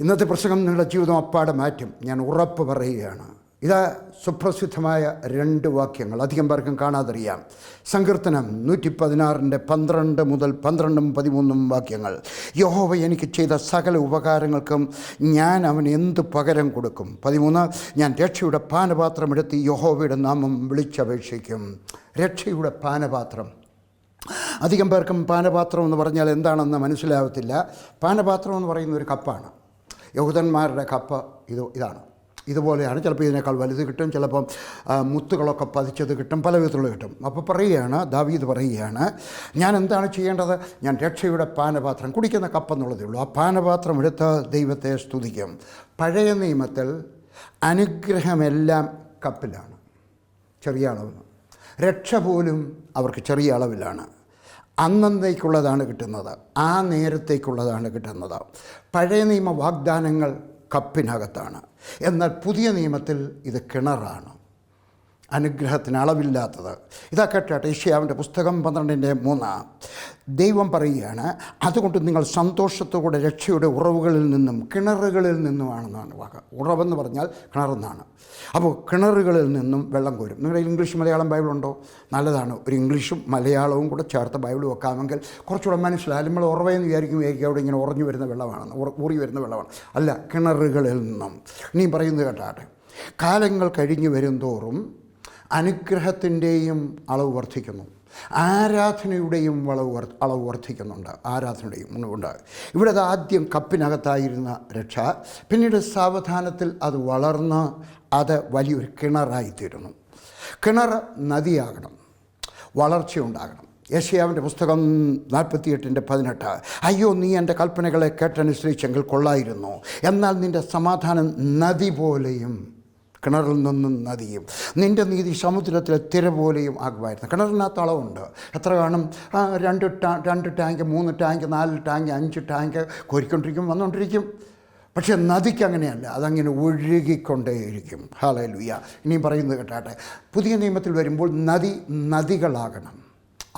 ഇന്നത്തെ പ്രസംഗം നിങ്ങളുടെ ജീവിതം അപ്പാടെ മാറ്റും, ഞാൻ ഉറപ്പ് പറയുകയാണ്. ഇതാ സുപ്രസിദ്ധമായ 2 വാക്യങ്ങൾ, അധികം പേർക്കും കാണാതറിയാം. സങ്കീർത്തനം 116 12 മുതൽ 12 13 വാക്യങ്ങൾ. യഹോവ എനിക്ക് ചെയ്ത സകല ഉപകാരങ്ങൾക്കും ഞാൻ അവന് എന്ത് പകരം കൊടുക്കും? 13, ഞാൻ രക്ഷയുടെ പാനപാത്രം എടുത്ത് യഹോവയുടെ നാമം വിളിച്ചപേക്ഷിക്കും. രക്ഷയുടെ പാനപാത്രം. അധികം പേർക്കും പാനപാത്രം എന്ന് പറഞ്ഞാൽ എന്താണെന്ന് മനസ്സിലാവത്തില്ല. പാനപാത്രം എന്ന് പറയുന്ന ഒരു കപ്പാണ്. യഹൂദന്മാരുടെ കപ്പ് ഇതാണ്, ഇതുപോലെയാണ്. ചിലപ്പോൾ ഇതിനേക്കാൾ വലുത് കിട്ടും, ചിലപ്പം മുത്തുകളൊക്കെ പതിച്ചത് കിട്ടും, പല വിധത്തിലുള്ള കിട്ടും. അപ്പോൾ പറയുകയാണ്, ദാവീദ് പറയുകയാണ്, ഞാൻ എന്താണ് ചെയ്യേണ്ടത്? ഞാൻ രക്ഷയുടെ പാനപാത്രം, കുടിക്കുന്ന കപ്പെന്നുള്ളതേ ഉള്ളൂ, ആ പാനപാത്രം എടുത്ത് ദൈവത്തെ സ്തുതിക്കും. പഴയ നിയമത്തിൽ അനുഗ്രഹമെല്ലാം കപ്പിലാണ്, ചെറിയ അളവിന്. രക്ഷ പോലും അവർക്ക് ചെറിയ അളവിലാണ്. അന്നേക്കുള്ളതാണ് കിട്ടുന്നത്, ആ നേരത്തേക്കുള്ളതാണ് കിട്ടുന്നത്. പഴയ നിയമ വാഗ്ദാനങ്ങൾ കപ്പിനകത്താണ്. എന്നാൽ പുതിയ നിയമത്തിൽ ഇത് കിണറാണ്, അനുഗ്രഹത്തിന് അളവില്ലാത്തത്. ഇതാ കേട്ടാട്ടെ, യെശയ്യാവിൻ്റെ പുസ്തകം 12:3 ദൈവം പറയുകയാണ്, അതുകൊണ്ട് നിങ്ങൾ സന്തോഷത്തോടെ രക്ഷയുടെ ഉറവുകളിൽ നിന്നും കിണറുകളിൽ നിന്നുമാണെന്നാണ് വാക്ക്. ഉറവെന്ന് പറഞ്ഞാൽ കിണറെന്നാണ്. അപ്പോൾ കിണറുകളിൽ നിന്നും വെള്ളം കോരും. നിങ്ങളുടെ ഇംഗ്ലീഷ് മലയാളം ബൈബിളുണ്ടോ? നല്ലതാണ്, ഒരു ഇംഗ്ലീഷും മലയാളവും കൂടെ ചേർത്ത് ബൈബിൾ വെക്കാമെങ്കിൽ കുറച്ചുകൂടെ മനസ്സിലായി. നമ്മൾ ഉറവയെന്ന് വിചാരിക്കും അവിടെ ഇങ്ങനെ ഉറഞ്ഞു വരുന്ന വെള്ളമാണെന്ന്, ഊറി വരുന്ന വെള്ളമാണ്. അല്ല, കിണറുകളിൽ നിന്നും. ഇനിയും പറയുന്നത് കേട്ടാട്ടെ, കാലങ്ങൾ കഴിഞ്ഞു വരും തോറും അനുഗ്രഹത്തിൻ്റെയും അളവ് വർദ്ധിക്കുന്നു, ആരാധനയുടെയും അളവ് വർദ്ധിക്കുന്നുണ്ട്. ആരാധനയുടെയും ഉണ്ട്. ഇവിടെ അത് ആദ്യം കപ്പിനകത്തായിരുന്ന രക്ഷ, പിന്നീട് സാവധാനത്തിൽ അത് വളർന്ന് അത് വലിയൊരു കിണറായിത്തീരുന്നു. കിണർ നദിയാകണം, വളർച്ചയുണ്ടാകണം. യെശയ്യാവിൻ്റെ പുസ്തകം 48:18 അയ്യോ, നീ എൻ്റെ കൽപ്പനകളെ കേട്ടനുസരിച്ചെങ്കിൽ കൊള്ളായിരുന്നു, എന്നാൽ നിൻ്റെ സമാധാനം നദി പോലെയും കിണറിൽ നിന്നും നദിയും നിൻ്റെ നീതി സമുദ്രത്തിലെ തിര പോലെയും ആകുമായിരുന്നു. കിണറിനകത്ത് അളവുണ്ട്. എത്ര കാണും? 2 ടാങ്ക്, 3 ടാങ്ക്, 4 ടാങ്ക്, 5 ടാങ്ക് കോരിക്കൊണ്ടിരിക്കും, വന്നുകൊണ്ടിരിക്കും. പക്ഷേ നദിക്ക് അങ്ങനെയല്ല, അതങ്ങനെ ഒഴുകിക്കൊണ്ടേയിരിക്കും. ഹല്ലേലൂയ. ഇനിയും പറയുന്നത് കേട്ടാട്ടെ, പുതിയ നിയമത്തിൽ വരുമ്പോൾ നദികളാകണം.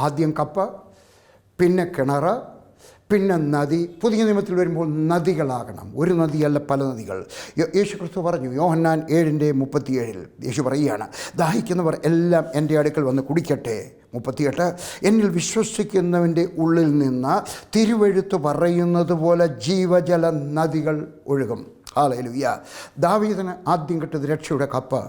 ആദ്യം കപ്പ്, പിന്നെ കിണർ, പിന്നെ നദി. പുതിയ നിയമത്തിൽ വരുമ്പോൾ നദികളാകണം. ഒരു നദിയല്ല, പല നദികൾ. യേശു ക്രിസ്തു പറഞ്ഞു, യോഹന്നാൻ 7:37 യേശു പറയുകയാണ്, ദാഹിക്കുന്നവർ എല്ലാം എൻ്റെ അടുക്കൽ വന്ന് കുടിക്കട്ടെ. 38 എന്നിൽ വിശ്വസിക്കുന്നവൻ്റെ ഉള്ളിൽ നിന്ന് തിരുവെഴുത്ത് പറയുന്നത് പോലെ ജീവജല നദികൾ ഒഴുകും. ഹല്ലേലൂയ. ദാവീദിന് ആദ്യം കിട്ടിയത് രക്ഷയുടെ കപ്പ്,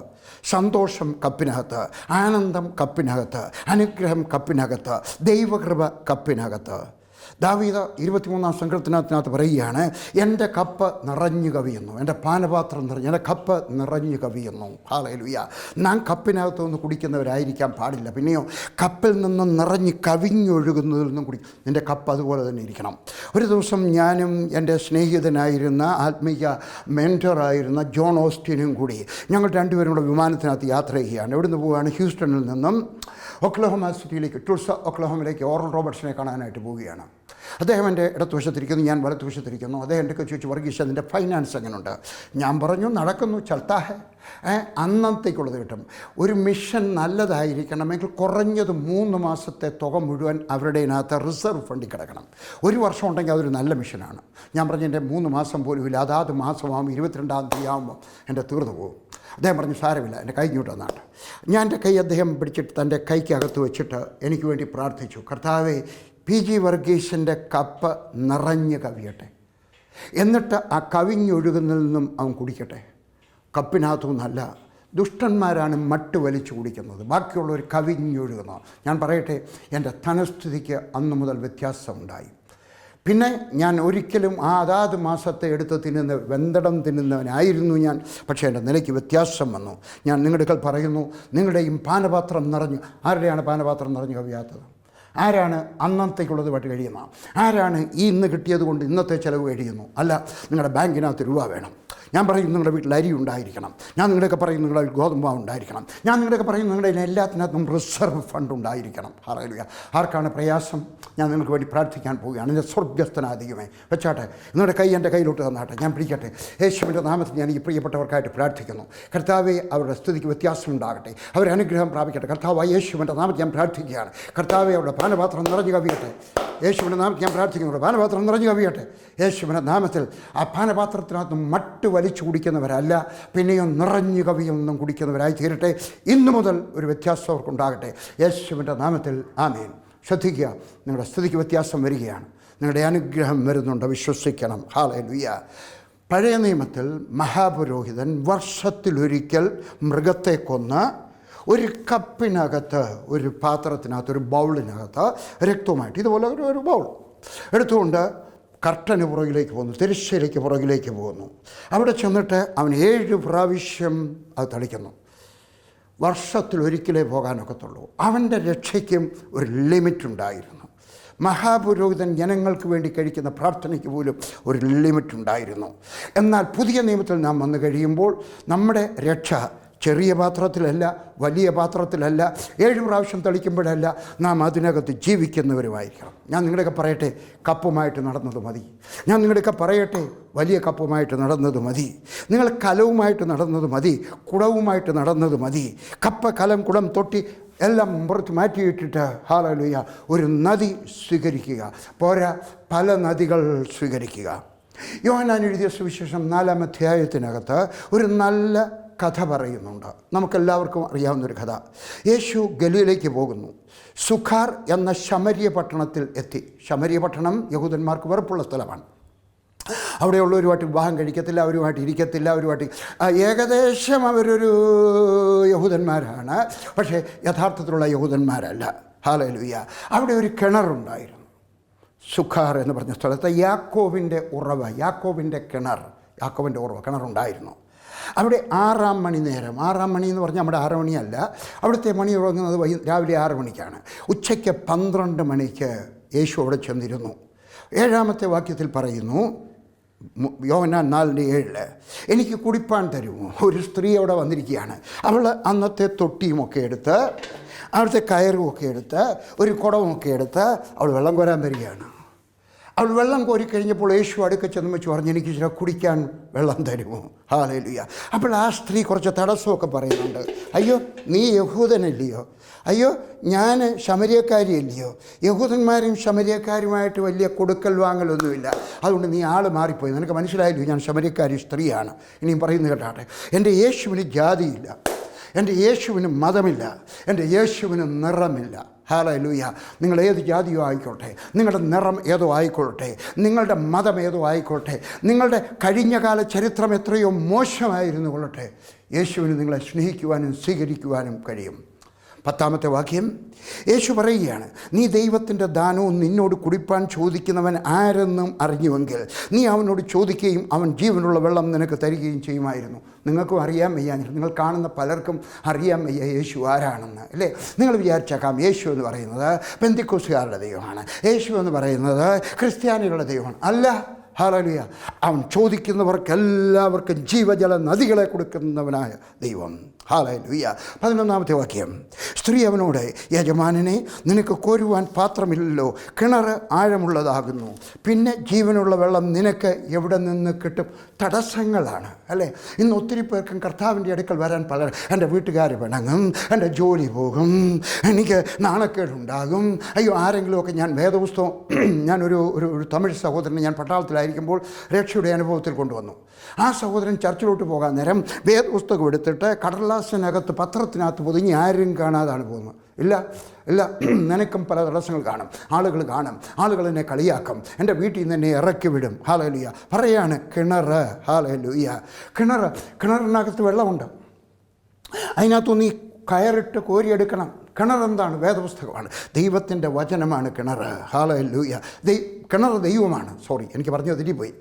സന്തോഷം കപ്പിനകത്ത്, ആനന്ദം കപ്പിനകത്ത്, അനുഗ്രഹം കപ്പിനകത്ത്, ദൈവകൃപ കപ്പിനകത്ത്. ദാവീദ് 23-ാം സങ്കീർത്തനത്തിനകത്ത് പറയുകയാണ്, എൻ്റെ കപ്പ് നിറഞ്ഞു കവിയുന്നു, എൻ്റെ പാനപാത്രം നിറഞ്ഞു, എൻ്റെ കപ്പ് നിറഞ്ഞു കവിയുന്നു. ഹല്ലേലൂയ. നാം കപ്പിനകത്തൊന്ന് കുടിക്കുന്നവരായിരിക്കാൻ പാടില്ല. പിന്നെയോ കപ്പിൽ നിന്നും നിറഞ്ഞ് കവിഞ്ഞൊഴുകുന്നതിൽ നിന്നും കുടിക്കും. നിൻ്റെ കപ്പ് അതുപോലെ തന്നെ ഇരിക്കണം. ഒരു ദിവസം ഞാനും എൻ്റെ സ്നേഹിതനായിരുന്ന ആത്മീയ മെൻറ്ററായിരുന്ന ജോൺ ഓസ്റ്റിനും കൂടി ഞങ്ങൾ 2 പേരും കൂടെ വിമാനത്തിനകത്ത് യാത്ര ചെയ്യുകയാണ്. എവിടുന്ന് പോവുകയാണ്? ഹ്യൂസ്റ്റണിൽ നിന്നും ഒക്ലഹോമ സിറ്റിയിലേക്ക്, ടുൾസ ഒക്ലഹോമയിലേക്ക് ഓറൽ റോബർട്ട്സിനെ കാണാനായിട്ട് പോവുകയാണ്. അദ്ദേഹം എൻ്റെ ഇടത്തുവശത്തിരിക്കുന്നു, ഞാൻ വലത്തുവശത്തിരിക്കുന്നു. അദ്ദേഹം എൻ്റെ ചോദിച്ചു, വർഗീസ് അതിൻ്റെ ഫൈനാൻസ് എങ്ങനെയുണ്ട്? ഞാൻ പറഞ്ഞു, നടക്കുന്നു, ചൽത്താഹെ. അന്നത്തേക്കുള്ളത് കിട്ടും. ഒരു മിഷൻ നല്ലതായിരിക്കണമെങ്കിൽ കുറഞ്ഞത് 3 മാസത്തെ തുക മുഴുവൻ അവരുടെ അതിനകത്ത് റിസർവ് ഫണ്ടിൽ കിടക്കണം. 1 വർഷം ഉണ്ടെങ്കിൽ അതൊരു നല്ല മിഷനാണ്. ഞാൻ പറഞ്ഞു, എൻ്റെ 3 മാസം പോലും ഇല്ല, അതാത് മാസമാകുമ്പോൾ 22-ാം തീയതി ആകുമ്പോൾ എൻ്റെ തീർന്നു പോകും. അദ്ദേഹം പറഞ്ഞു, സാരമില്ല, എൻ്റെ കൈ ഇങ്ങോട്ട് വന്നാട്ട്. ഞാൻ എൻ്റെ കൈ അദ്ദേഹം പിടിച്ചിട്ട് തൻ്റെ കൈക്കകത്ത് വെച്ചിട്ട് എനിക്ക് വേണ്ടി പ്രാർത്ഥിച്ചു, കർത്താവേ, PG വർഗീസിൻ്റെ കപ്പ് നിറഞ്ഞ് കവിയട്ടെ, എന്നിട്ട് ആ കവിഞ്ഞൊഴുകുന്നതിൽ നിന്നും അവൻ കുടിക്കട്ടെ. കപ്പിനകത്തുനിന്നല്ല, ദുഷ്ടന്മാരാണ് മട്ട് വലിച്ചു കുടിക്കുന്നത്, ബാക്കിയുള്ളവർ കവിഞ്ഞൊഴുകുന്നു. ഞാൻ പറയട്ടെ, എൻ്റെ ധനസ്ഥിതിക്ക് അന്ന് മുതൽ വ്യത്യാസമുണ്ടായി. പിന്നെ ഞാൻ ഒരിക്കലും അതാത് മാസത്തെ എടുത്ത് വെന്തടം തിന്നുന്നവനായിരുന്നു ഞാൻ. പക്ഷേ എൻ്റെ നിലയ്ക്ക് വ്യത്യാസം വന്നു. ഞാൻ നിങ്ങളുടെ പറയുന്നു, നിങ്ങളുടെയും പാനപാത്രം നിറഞ്ഞു. ആരുടെയാണ് പാനപാത്രം നിറഞ്ഞു കവിയാത്തത്? ആരാണ് അന്നത്തേക്കുള്ളത് പാട്ട് കഴിയുന്നത്? ആരാണ് ഈ ഇന്ന് കിട്ടിയത് കൊണ്ട് ഇന്നത്തെ ചിലവ് കഴിയുന്നു? അല്ല, നിങ്ങളുടെ ബാങ്കിനകത്ത് രൂപ വേണം, ഞാൻ പറയും നിങ്ങളുടെ വീട്ടിൽ അരി ഉണ്ടായിരിക്കണം. ഞാൻ നിങ്ങളൊക്കെ പറയും നിങ്ങളുടെ ഗോതമ്പ് ഉണ്ടായിരിക്കണം. ഞാൻ നിങ്ങളൊക്കെ പറയും നിങ്ങളുടെ എല്ലാത്തിനകത്തും റിസർവ് ഫണ്ട് ഉണ്ടായിരിക്കണം. ഹല്ലേലൂയ. ആർക്കാണ് പ്രയാസം? ഞാൻ നിങ്ങൾക്ക് വേണ്ടി പ്രാർത്ഥിക്കാൻ പോവുകയാണ്. എൻ്റെ സ്വർഗ്ഗസ്ഥനായ ദൈവമേ, വെച്ചാട്ടെ നിങ്ങളുടെ കൈ എൻ്റെ കയ്യിലോട്ട് തന്നാട്ടെ, ഞാൻ പിടിക്കട്ടെ. യേശുവിൻ്റെ നാമത്തിൽ ഞാൻ ഈ പ്രിയപ്പെട്ടവർക്കായിട്ട് പ്രാർത്ഥിക്കുന്നു. കർത്താവെ, അവരുടെ സ്ഥിതിക്ക് വ്യത്യാസം ഉണ്ടാകട്ടെ, അവർ അനുഗ്രഹം പ്രാപിക്കട്ടെ. കർത്താവായ യേശുവിൻ്റെ നാമത്തിൽ ഞാൻ പ്രാർത്ഥിക്കുകയാണ്. കർത്താവെ, അവരുടെ പാനപാത്രം നിറഞ്ഞു കവിയട്ടെ. യേശുവിൻ്റെ നാമത്തിൽ ഞാൻ പ്രാർത്ഥിക്കുന്നു. പാനപാത്രം നിറഞ്ഞു കവിയട്ടെ യേശുവിൻ്റെ നാമത്തിൽ. ആ പാനപാത്രത്തിനകത്ത് മട്ട് വലിച്ചു കുടിക്കുന്നവരല്ല, പിന്നെയും നിറഞ്ഞു കവിയൊന്നും കുടിക്കുന്നവരായി തീരട്ടെ. ഇന്നു മുതൽ ഒരു വ്യത്യാസം അവർക്കുണ്ടാകട്ടെ യേശുവിൻ്റെ നാമത്തിൽ. ആമേൻ. ശ്രദ്ധിക്കുക, നിങ്ങളുടെ സ്ഥിതിക്ക് വ്യത്യാസം വരികയാണ്. നിങ്ങളുടെ അനുഗ്രഹം വരുന്നുണ്ട്, വിശ്വസിക്കണം. ഹല്ലേലൂയ. പഴയ നിയമത്തിൽ മഹാപുരോഹിതൻ വർഷത്തിലൊരിക്കൽ മൃഗത്തെ കൊന്ന് ഒരു കപ്പിനകത്ത്, ഒരു പാത്രത്തിനകത്ത്, ഒരു ബൗളിനകത്ത് രക്തവുമായിട്ട് ഇതുപോലെ ഒരു ബൗൾ എടുത്തുകൊണ്ട് കർട്ടന് പുറകിലേക്ക് പോകുന്നു, തിരശ്ശീലയ്ക്ക് പുറകിലേക്ക് പോകുന്നു. അവിടെ ചെന്നിട്ട് അവൻ 7 പ്രാവശ്യം അത് തളിക്കുന്നു. വർഷത്തിലൊരിക്കലേ പോകാനൊക്കത്തുള്ളൂ. അവൻ്റെ രക്ഷയ്ക്കും ഒരു ലിമിറ്റ് ഉണ്ടായിരുന്നു. മഹാപുരോഹിതൻ ജനങ്ങൾക്ക് വേണ്ടി കഴിക്കുന്ന പ്രാർത്ഥനയ്ക്ക് പോലും ഒരു ലിമിറ്റ് ഉണ്ടായിരുന്നു. എന്നാൽ പുതിയ നിയമത്തിൽ നാം വന്നു കഴിയുമ്പോൾ നമ്മുടെ രക്ഷ ചെറിയ പാത്രത്തിലല്ല, വലിയ പാത്രത്തിലല്ല, 7 പ്രാവശ്യം തളിക്കുമ്പോഴല്ല, നാം അതിനകത്ത് ജീവിക്കുന്നവരുമായിരിക്കണം. ഞാൻ നിങ്ങളുടെയൊക്കെ പറയട്ടെ, കപ്പുമായിട്ട് നടന്നത് മതി. ഞാൻ നിങ്ങളുടെയൊക്കെ പറയട്ടെ, വലിയ കപ്പുമായിട്ട് നടന്നത് മതി. നിങ്ങൾ കലവുമായിട്ട് നടന്നത് മതി, കുടവുമായിട്ട് നടന്നത് മതി. കപ്പ, കലം, കുടം, തൊട്ടി എല്ലാം പുറത്ത് മാറ്റിയിട്ടിട്ട് ഹല്ലേലൂയ ഒരു നദി സ്വീകരിക്കുക പോരാ, പല നദികൾ സ്വീകരിക്കുക. യോഹന്നാൻ എഴുതിയ സുവിശേഷം 4-ാം അധ്യായത്തിനകത്ത് ഒരു നല്ല കഥ പറയുന്നുണ്ട്. നമുക്കെല്ലാവർക്കും അറിയാവുന്നൊരു കഥ. യേശു ഗലീലയ്ക്ക് പോകുന്നു. സുഖാർ എന്ന ശമര്യ പട്ടണത്തിൽ എത്തി. ശമര്യ പട്ടണം യഹൂദന്മാർക്ക് വെറുപ്പുള്ള സ്ഥലമാണ്. അവിടെയുള്ളവരുമായിട്ട് വിവാഹം കഴിക്കത്തില്ല, അവരുമായിട്ട് ഇരിക്കത്തില്ല, അവരുമായിട്ട് ഏകദേശം അവരൊരു യഹൂദന്മാരാണ്, പക്ഷേ യഥാർത്ഥത്തിലുള്ള യഹൂദന്മാരല്ല. ഹല്ലേലൂയ. അവിടെ ഒരു കിണറുണ്ടായിരുന്നു. സുഖാർ എന്ന് പറഞ്ഞ സ്ഥലത്ത് യാക്കോബിൻ്റെ ഉറവ, യാക്കോബിൻ്റെ ഉറവ, കിണറുണ്ടായിരുന്നു. അവിടെ 6-ാം മണി നേരം, 6-ാം മണി എന്ന് പറഞ്ഞാൽ നമ്മുടെ 6 മണിയല്ല, അവിടുത്തെ മണി തുടങ്ങുന്നത് രാവിലെ 6 മണിക്കാണ്. ഉച്ചയ്ക്ക് 12 മണിക്ക് യേശു അവിടെ ചെന്നിരുന്നു. 7-ാമത്തെ വാക്യത്തിൽ പറയുന്നു, യോഹന്നാൻ 4:7, എനിക്ക് കുടിപ്പാൻ തരുമോ? ഒരു സ്ത്രീ അവിടെ വന്നിരിക്കുകയാണ്. അവൾ അന്നത്തെ തൊട്ടിയുമൊക്കെ എടുത്ത്, അവിടുത്തെ കയറുമൊക്കെ എടുത്ത്, ഒരു കുടവുമൊക്കെ എടുത്ത് അവൾ വെള്ളം കോരാൻ വരികയാണ്. അവൾ വെള്ളം കോരിക്കഴിഞ്ഞപ്പോൾ യേശു അടുക്ക ചെന്ന് വെച്ച് പറഞ്ഞു, എനിക്ക് ചില കുടിക്കാൻ വെള്ളം തരുമോ? ഹല്ലേലൂയ. അപ്പോൾ ആ സ്ത്രീ കുറച്ച് തടസ്സമൊക്കെ പറയുന്നുണ്ട്. അയ്യോ, നീ യഹൂദനല്ലയോ? അയ്യോ, ഞാൻ ശമര്യക്കാരിയല്ലയോ? യഹൂദന്മാരും ശമര്യക്കാരുമായിട്ട് വലിയ കൊടുക്കൽ വാങ്ങലൊന്നുമില്ല, അതുകൊണ്ട് നീ ആൾ മാറിപ്പോയി. നിനക്ക് മനസ്സിലായില്ലയോ ഞാൻ ശമര്യക്കാരി സ്ത്രീയാണ്? ഇനിയും പറയുന്നത് കേട്ടാട്ടെ. എൻ്റെ യേശുവിന് ജാതിയില്ല, എൻ്റെ യേശുവിന് മതമില്ല, എൻ്റെ യേശുവിന് നിറമില്ല. ഹല്ലേലൂയ. നിങ്ങൾ ഏത് ജാതിയോ ആയിക്കോട്ടെ, നിങ്ങളുടെ നിറം ഏതോ ആയിക്കൊള്ളട്ടെ, നിങ്ങളുടെ മതം ഏതോ ആയിക്കോട്ടെ, നിങ്ങളുടെ കഴിഞ്ഞകാല ചരിത്രം എത്രയോ മോശമായിരുന്നു കൊള്ളട്ടെ, യേശുവിന് നിങ്ങളെ സ്നേഹിക്കുവാനും സ്വീകരിക്കുവാനും കഴിയും. 10-ാമത്തെ വാക്യം യേശു പറയുകയാണ്, നീ ദൈവത്തിൻ്റെ ദാനവും നിന്നോട് കുടിപ്പാൻ ചോദിക്കുന്നവൻ ആരെന്നും അറിഞ്ഞുവെങ്കിൽ നീ അവനോട് ചോദിക്കുകയും അവൻ ജീവനുള്ള വെള്ളം നിനക്ക് തരികയും ചെയ്യുമായിരുന്നു. നിങ്ങൾക്കും അറിയാൻ വയ്യ, നിങ്ങൾ കാണുന്ന പലർക്കും അറിയാൻ വയ്യ യേശു ആരാണെന്ന്, അല്ലേ? നിങ്ങൾ വിചാരിച്ചേക്കാം യേശു എന്ന് പറയുന്നത് പെന്തിക്കോസ്തുകാരുടെ ദൈവമാണ്, യേശു എന്ന് പറയുന്നത് ക്രിസ്ത്യാനികളുടെ ദൈവമാണ്. അല്ല. ഹല്ലേലൂയ. അവൻ ചോദിക്കുന്നവർക്കെല്ലാവർക്കും ജീവജല നദികളെ കൊടുക്കുന്നവനായ ദൈവം. ഹല്ലേലൂയ. 11-ാമത്തെ വാക്യം, സ്ത്രീ അവനോട്, യജമാനനെ, നിനക്ക് കോരുവാൻ പാത്രമില്ലല്ലോ, കിണർ ആഴമുള്ളതാകുന്നു, പിന്നെ ജീവനുള്ള വെള്ളം നിനക്ക് എവിടെ നിന്ന് കിട്ടും? തടസ്സങ്ങളാണ്, അല്ലേ? ഇന്ന് ഒത്തിരി പേർക്കും കർത്താവിൻ്റെ അടുക്കൽ വരാൻ എൻ്റെ വീട്ടുകാർ പിണങ്ങും, എൻ്റെ ജോലി പോകും, എനിക്ക് നാണക്കേടുണ്ടാകും, അയ്യോ ആരെങ്കിലുമൊക്കെ. ഞാൻ വേദപുസ്തകം, ഞാനൊരു തമിഴ് സഹോദരനെ ഞാൻ പട്ടാളത്തിലായിരിക്കുമ്പോൾ രക്ഷയുടെ അനുഭവത്തിൽ കൊണ്ടുവന്നു. ആ സഹോദരൻ ചർച്ചിലോട്ട് പോകാൻ നേരം വേദപുസ്തകം എടുത്തിട്ട് കടലാസിനകത്ത്, പത്രത്തിനകത്ത് പൊതിഞ്ഞ് ആരും കാണാതാണ് പോകുന്നത്. ഇല്ല, നിനക്കും പല തടസ്സങ്ങൾ കാണും, ആളുകൾ കാണും, ആളുകൾ എന്നെ കളിയാക്കും, എൻ്റെ വീട്ടിൽ നിന്ന് എന്നെ ഇറക്കി വിടും. ഹല്ലേലൂയ. പറയാണ് കിണർ. ഹല്ലേലൂയ. കിണറിനകത്ത് വെള്ളമുണ്ട്, അതിനകത്തൊന്ന് ഈ കയറിട്ട് കോരിയെടുക്കണം. കിണർ എന്താണ്? വേദപുസ്തകമാണ്, ദൈവത്തിൻ്റെ വചനമാണ് കിണർ. ഹല്ലേലൂയ. കിണർ ദൈവമാണ്. എനിക്ക് പറഞ്ഞത് തെറ്റിപ്പോയി.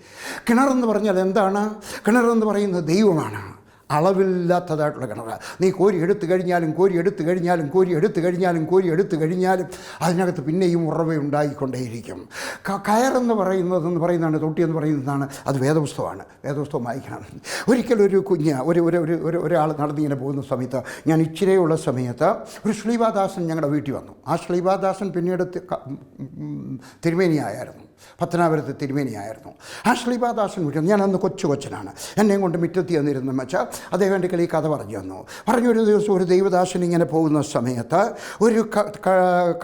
കിണറെന്ന് പറഞ്ഞാൽ എന്താണ്? കിണറെന്ന് പറയുന്നത് ദൈവമാണ്. അളവില്ലാത്തതായിട്ടുള്ള കിണറാണ്. നീ കോരി എടുത്തു കഴിഞ്ഞാലും അതിനകത്ത് പിന്നെയും ഉറവ ഉണ്ടായിക്കൊണ്ടേയിരിക്കും. കയറെന്ന് പറയുന്നതാണ്, തൊട്ടിയെന്ന് പറയുന്നതാണ്, അത് വേദപുസ്തകം വായിക്കണം. ഒരിക്കലൊരു ഒരാൾ നടന്നിങ്ങനെ പോകുന്ന സമയത്ത്, ഞാൻ ഇച്ചിരിയുള്ള സമയത്ത് ഒരു ശ്ലീബാദാസൻ ഞങ്ങളുടെ വീട്ടിൽ വന്നു. ആ ശ്ലീബാദാസൻ പിന്നീട് തിരുമേനിയായിരുന്നു, പത്തനാപുരത്ത് തിരുമേനിയായിരുന്നു. ആ ശ്ലീബാദാസൻ വീട്ടിൽ ഞാൻ അന്ന് കൊച്ചനാണ്. എന്നെയും കൊണ്ട് മുറ്റത്തി വന്നിരുന്ന വെച്ചാൽ അദ്ദേഹം എൻ്റെ കളി കഥ പറഞ്ഞു തന്നു. ഒരു ദിവസം ഒരു ദൈവദാസൻ ഇങ്ങനെ പോകുന്ന സമയത്ത്, ഒരു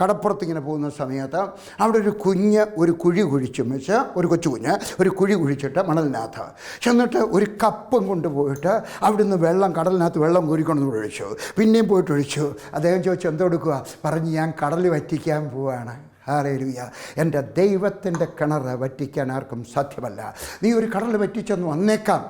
കടപ്പുറത്ത് ഇങ്ങനെ പോകുന്ന സമയത്ത് അവിടെ ഒരു കുഴി കുഴിച്ചും വെച്ച്, ഒരു കൊച്ചു കുഞ്ഞ് ഒരു കുഴി കുഴിച്ചിട്ട് മണലിനകത്ത് ചെന്നിട്ട് ഒരു കപ്പും കൊണ്ടുപോയിട്ട് അവിടുന്ന് കടലിനകത്ത് വെള്ളം കോരിക്കൊണ്ടു ഒഴിച്ചു. പിന്നെയും പോയിട്ട് ഒഴിച്ചു. അദ്ദേഹം ചോദിച്ചു, എന്തെടുക്കുക? പറഞ്ഞ്, ഞാൻ കടൽ വറ്റിക്കാൻ പോവാണ്. ഹല്ലേലൂയ. എൻ്റെ ദൈവത്തിൻ്റെ കിണർ വറ്റിക്കാൻ ആർക്കും സാധ്യമല്ല. നീ ഒരു കടൽ വറ്റിച്ചെന്ന് വന്നേക്കാം,